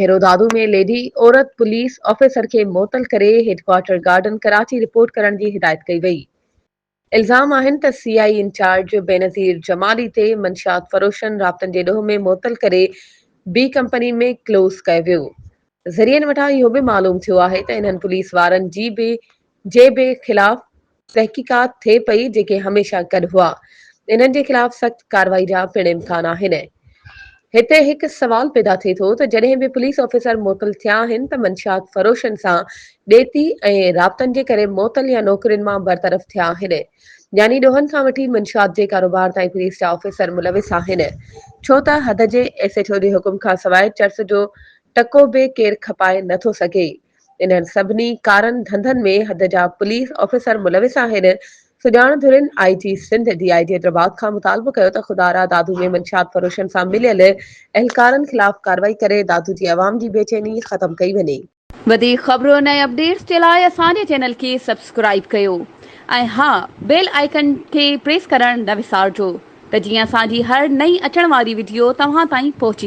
हेरोदादू में लेडी औरत police officer खे मुअतल करे हेडक्वार्टर गार्डन कराची रिपोर्ट करण जी हिदायत कई वई। इल्ज़ाम आहिनि त सीआई इंचार्ज बेनज़ीर जमाली ते मंशियात फरोशन राब्तनि जे ॾोह में मुअतल करे बी कंपनी में क्लोज़ कयो वियो। ज़रियनि वटां इहो बि मालूम थियो आहे त इन्हनि पुलिस वारनि जे ख़िलाफ़ तहक़ीक़ात थिए पई जेके हमेशह गॾु हुआ। इन्हनि जे ख़िलाफ़ सख़्त कार्रवाई जा पिण इम्कान आहिनि। हिते हिकु सवाल पैदा थिए थो त जॾहिं बि पुलिस ऑफिसर मुअतल थिया आहिनि त मंशियात फरोशन सां ॾेती ऐं राब्तनि जे करे मुअतल या नौकरियुनि मां बरतरफ़ थिया आहिनि। यानी ॾोहनि खां वठी मंशियात जे कारोबार ताईं पुलिस जा ऑफिसर मुलविस आहिनि। छो त हद जे एसएचओ जे हुकुम खां सवाइ चर्च जो टको बि केरु खपाए नथो सघे। इन्हनि सभिनी कारनि धंधनि में हद जा पुलिस ऑफिसर मुलविस आहिनि। सुजाण धुरिन आईजी सिंध डीआईजी हैदराबाद खां मुतालबो कयो त खुदारा दादू में मंशियात फरोशन सां मिलियल एहलकारनि ख़िलाफ़ कार्रवाई करे दादू जी अवाम जी बेचैनी ख़त्म कई वञे। वधीक ख़बरुनि ऐं अपडेट्स जे लाइ असांजे चैनल खे सब्सक्राइब कयो ऐं हा बेल आइकन खे प्रेस करणु न विसारिजो त जीअं असांजी हर नई अचण वारी वीडियो तव्हां ताईं पहुची